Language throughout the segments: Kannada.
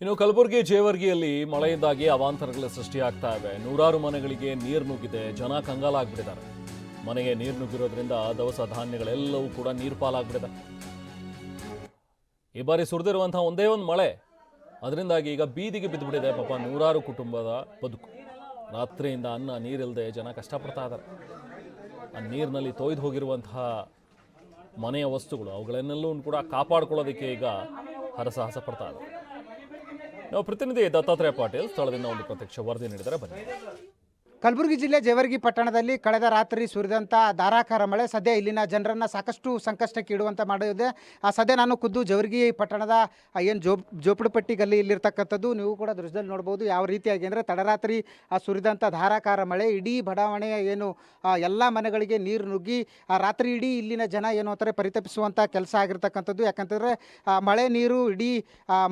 ಇನ್ನು ಕಲಬುರಗಿ ಜೇವರ್ಗಿಯಲ್ಲಿ ಮಳೆಯಿಂದಾಗಿ ಅವಾಂತರಗಳು ಸೃಷ್ಟಿಯಾಗ್ತಾ ಇವೆ. ನೂರಾರು ಮನೆಗಳಿಗೆ ನೀರು ನುಗ್ಗಿದೆ, ಜನ ಕಂಗಾಲಾಗ್ಬಿಟ್ಟಿದ್ದಾರೆ. ಮನೆಗೆ ನೀರು ನುಗ್ಗಿರೋದ್ರಿಂದ ದವಸ ಧಾನ್ಯಗಳೆಲ್ಲವೂ ಕೂಡ ನೀರು ಪಾಲಾಗ್ಬಿಟ್ಟಿದೆ. ಈ ಬಾರಿ ಸುರಿದಿರುವಂತಹ ಒಂದೇ ಒಂದು ಮಳೆ, ಅದರಿಂದಾಗಿ ಈಗ ಬೀದಿಗೆ ಬಿದ್ದುಬಿಟ್ಟಿದೆ ಪಾಪ ನೂರಾರು ಕುಟುಂಬದ ಬದುಕು. ರಾತ್ರಿಯಿಂದ ಅನ್ನ ನೀರಿಲ್ಲದೆ ಜನ ಕಷ್ಟಪಡ್ತಾ ಇದ್ದಾರೆ. ಆ ನೀರಿನಲ್ಲಿ ತೊಯ್ದು ಹೋಗಿರುವಂತಹ ಮನೆಯ ವಸ್ತುಗಳು ಅವುಗಳನ್ನೆಲ್ಲೂ ಕೂಡ ಕಾಪಾಡ್ಕೊಳ್ಳೋದಕ್ಕೆ ಈಗ ಹರಸಾಹಸ ಪಡ್ತಾ ಇದ್ದಾರೆ. ನಾವು ಪ್ರತಿನಿಧಿ ದತ್ತಾತ್ರೇಯ ಪಾಟೀಲ್ ಸ್ಥಳದಿಂದ ಒಂದು ಪ್ರತ್ಯಕ್ಷ ವರದಿ ನೀಡಿದರೆ ಬನ್ನಿ. ಕಲಬುರಗಿ ಜಿಲ್ಲೆ ಜೇವರ್ಗಿ ಪಟ್ಟಣದಲ್ಲಿ ಕಳೆದ ರಾತ್ರಿ ಸುರಿದಂಥ ಧಾರಾಕಾರ ಮಳೆ ಸದ್ಯ ಇಲ್ಲಿನ ಜನರನ್ನು ಸಾಕಷ್ಟು ಸಂಕಷ್ಟಕ್ಕೆ ಇಡುವಂಥ ಮಾಡಿದೆ. ಸದ್ಯ ನಾನು ಖುದ್ದು ಜೇವರ್ಗಿ ಪಟ್ಟಣದ ಏನು ಜೋಪಡಿಪಟ್ಟಿ ಗಲ್ಲಿ ಇಲ್ಲಿರ್ತಕ್ಕಂಥದ್ದು. ನೀವು ಕೂಡ ದೃಶ್ಯದಲ್ಲಿ ನೋಡ್ಬೋದು ಯಾವ ರೀತಿಯಾಗಿ ಅಂದರೆ ತಡರಾತ್ರಿ ಸುರಿದಂಥ ಧಾರಾಕಾರ ಮಳೆ ಇಡೀ ಬಡಾವಣೆಯ ಏನು ಎಲ್ಲ ಮನೆಗಳಿಗೆ ನೀರು ನುಗ್ಗಿ ರಾತ್ರಿ ಇಡೀ ಇಲ್ಲಿನ ಜನ ಏನು ಅಂತಾರೆ ಪರಿತಪಿಸುವಂಥ ಕೆಲಸ ಆಗಿರ್ತಕ್ಕಂಥದ್ದು. ಯಾಕಂತಂದರೆ ಮಳೆ ನೀರು ಇಡೀ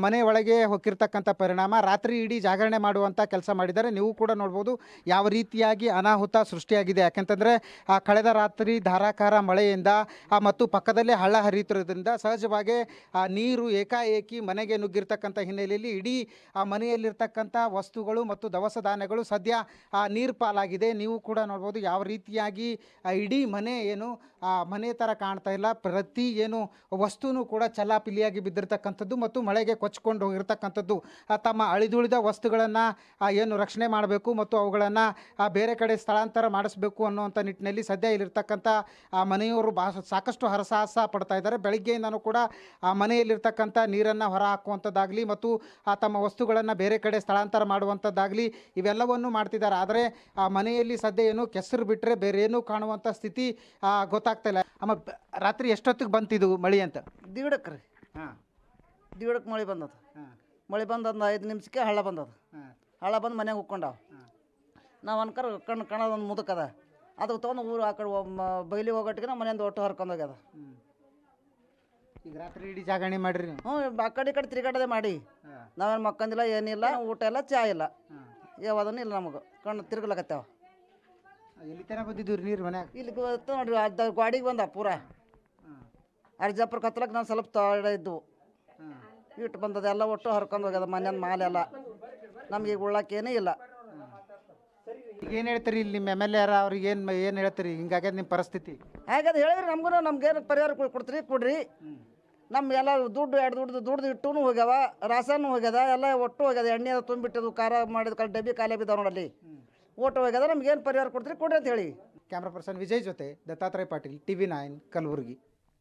ಮನೆ ಒಳಗೆ ಹೋಗಿರ್ತಕ್ಕಂಥ ಪರಿಣಾಮ ರಾತ್ರಿ ಇಡೀ ಜಾಗರಣೆ ಮಾಡುವಂಥ ಕೆಲಸ ಮಾಡಿದ್ದಾರೆ. ನೀವು ಕೂಡ ನೋಡ್ಬೋದು ಯಾವ ರೀತಿಯಾಗಿ ಅನಾಹುತ ಸೃಷ್ಟಿಯಾಗಿದೆ. ಯಾಕೆಂತಂದರೆ ಕಳೆದ ರಾತ್ರಿ ಧಾರಾಕಾರ ಮಳೆಯಿಂದ ಮತ್ತು ಪಕ್ಕದಲ್ಲೇ ಹಳ್ಳ ಹರಿಯುತ್ತಿರೋದ್ರಿಂದ ಸಹಜವಾಗಿ ನೀರು ಏಕಾಏಕಿ ಮನೆಗೆ ನುಗ್ಗಿರ್ತಕ್ಕಂಥ ಹಿನ್ನೆಲೆಯಲ್ಲಿ ಇಡೀ ಮನೆಯಲ್ಲಿರ್ತಕ್ಕಂಥ ವಸ್ತುಗಳು ಮತ್ತು ದವಸ ಧಾನ್ಯಗಳು ಸದ್ಯ ನೀರು ಪಾಲಾಗಿದೆ. ನೀವು ಕೂಡ ನೋಡ್ಬೋದು ಯಾವ ರೀತಿಯಾಗಿ ಇಡೀ ಮನೆ ಏನು ಮನೆ ಥರ ಕಾಣ್ತಾ ಇಲ್ಲ. ಪ್ರತಿ ಏನು ವಸ್ತುನೂ ಕೂಡ ಚಲಾಪಿಲಿಯಾಗಿ ಬಿದ್ದಿರ್ತಕ್ಕಂಥದ್ದು ಮತ್ತು ಮಳೆಗೆ ಕೊಚ್ಕೊಂಡು ಹೋಗಿರ್ತಕ್ಕಂಥದ್ದು. ತಮ್ಮ ಅಳಿದುಳಿದ ವಸ್ತುಗಳನ್ನು ಏನು ರಕ್ಷಣೆ ಮಾಡಬೇಕು ಮತ್ತು ಅವುಗಳನ್ನು ಬೇರೆ ಕಡೆ ಸ್ಥಳಾಂತರ ಮಾಡಿಸ್ಬೇಕು ಅನ್ನುವಂಥ ನಿಟ್ಟಿನಲ್ಲಿ ಸದ್ಯ ಇಲ್ಲಿರ್ತಕ್ಕಂಥ ಮನೆಯವರು ಸಾಕಷ್ಟು ಹರಸಾಹಸ ಪಡ್ತಾ ಇದ್ದಾರೆ. ಬೆಳಗ್ಗೆಯಿಂದನೂ ಕೂಡ ಮನೆಯಲ್ಲಿರ್ತಕ್ಕಂಥ ನೀರನ್ನು ಹೊರ ಹಾಕುವಂಥದ್ದಾಗಲಿ ಮತ್ತು ತಮ್ಮ ವಸ್ತುಗಳನ್ನು ಬೇರೆ ಕಡೆ ಸ್ಥಳಾಂತರ ಮಾಡುವಂಥದ್ದಾಗಲಿ ಇವೆಲ್ಲವನ್ನು ಮಾಡ್ತಿದ್ದಾರೆ. ಆದರೆ ಮನೆಯಲ್ಲಿ ಸದ್ಯ ಏನು ಕೆಸರು ಬಿಟ್ಟರೆ ಬೇರೆ ಏನೂ ಕಾಣುವಂಥ ಸ್ಥಿತಿ ಗೊತ್ತಾಗ್ತಾ ಇಲ್ಲ. ಆಮೇಲೆ ರಾತ್ರಿ ಎಷ್ಟೊತ್ತಿಗೆ ಬಂತಿದ್ದು ಮಳೆ ಅಂತ? ದಿವಡಕ್ಕೆ ರೀ. ದಿವಡಕ್ಕೆ ಮಳೆ ಬಂದದ. ಮಳೆ ಬಂದು ಒಂದು 5 ನಿಮಿಷಕ್ಕೆ ಹಳ್ಳ ಬಂದದ. ಹಳ್ಳ ಬಂದು ಮನೆಗೆ ಹೋಗ್ಕೊಂಡಾವ. ನಾವು ಅನ್ಕರ್ ಕಣ್ಣದೊಂದು ಮುದುಕದ ಅದಕ್ಕೆ ತೊಗೊಂಡು ಊರು ಆ ಕಡೆ ಬೈಲಿ ಹೋಗೋಟ್ಟಿಗೆ ನಮ್ಮ ಮನೆಯಿಂದ ಒಟ್ಟು ಹರ್ಕೊಂಡು ಹೋಗ್ಯದ. ಈಗ ರಾತ್ರಿ ಇಡೀ ಜಾಗರಣೆ ಮಾಡಿರಿ ನೀವು? ಆ ಕಡೆ ಈ ಕಡೆ ತಿರುಗಾಡದೆ ಮಾಡಿ ನಾವೇನು ಮಕ್ಕಂದಿಲ್ಲ, ಏನಿಲ್ಲ, ಊಟ ಇಲ್ಲ, ಚಾ ಇಲ್ಲ, ಯಾವ್ದೂ ಇಲ್ಲ. ನಮಗೆ ಕಣ್ಣು ತಿರುಗ್ಲಕತ್ತಾವ. ಎಲ್ಲಿ ತನಕ ಬಂದಿದ್ದು ರೀ ನೀರು ಮನ್ಯಾಗ? ಇಲ್ಲಿ ನೋಡ್ರಿ ಅದು ಗಾಡಿಗೆ ಬಂದ ಪೂರ ಅರ್ಜಾಪುರ ಕತ್ಲಕ್ಕೆ ನಾನು ಸ್ವಲ್ಪ ತಡ ಇದ್ದು ಇಟ್ಟು ಬಂದದ. ಎಲ್ಲ ಒಟ್ಟು ಹರ್ಕೊಂಡು ಹೋಗ್ಯದ ಮನೆಯಂದು ಮಾಲೆಲ್ಲ. ನಮಗೆ ಉಳ್ಳಕ್ಕೇನೇ ಇಲ್ಲ. ಈಗ ಏನು ಹೇಳ್ತೀರಿ ಇಲ್ಲಿ ನಿಮ್ಮ ಎಮ್ ಎಲ್ ಎ ಅವ್ರಿಗೆ ಏನು ಹೇಳ್ತೀರಿ ಹಿಂಗಾಗ್ಯದ ನಿಮ್ಮ ಪರಿಸ್ಥಿತಿ? ಹಾಗಾದ್ರೆ ಹೇಳಿದ್ರಿ ನಮಗೂ ನಮ್ಗೇನು ಪರಿಹಾರ ಕೊಡ್ತೀರಿ ಕೊಡ್ರಿ. ನಮ್ಮ ಎಲ್ಲ ದುಡ್ಡು ಇಟ್ಟೂ ಹೋಗ್ಯಾವ, ರಾಸನೂ ಹೋಗ್ಯದ, ಎಲ್ಲ ಒಟ್ಟು ಹೋಗ್ಯದ. ಎಣ್ಣೆ ಅದು ತುಂಬಿಟ್ಟಿದ್ದು ಖಾರ ಮಾಡಿದ ಡಬ್ಬಿ ಖಾಲಿ ಬಿದ್ದಾವ ನೋಡಲ್ಲಿ ಒಟ್ಟು ಹೋಗ್ಯದ. ನಮ್ಗೇನು ಪರಿಹಾರ ಕೊಡ್ತೀರಿ ಕೊಡ್ರಿ ಅಂತ ಹೇಳಿ. ಕ್ಯಾಮ್ರಾ ಪರ್ಸನ್ ವಿಜಯ್ ಜೊತೆ ದತ್ತಾತ್ರೇಯ ಪಾಟೀಲ್, TV9 ಕಲಬುರಗಿ.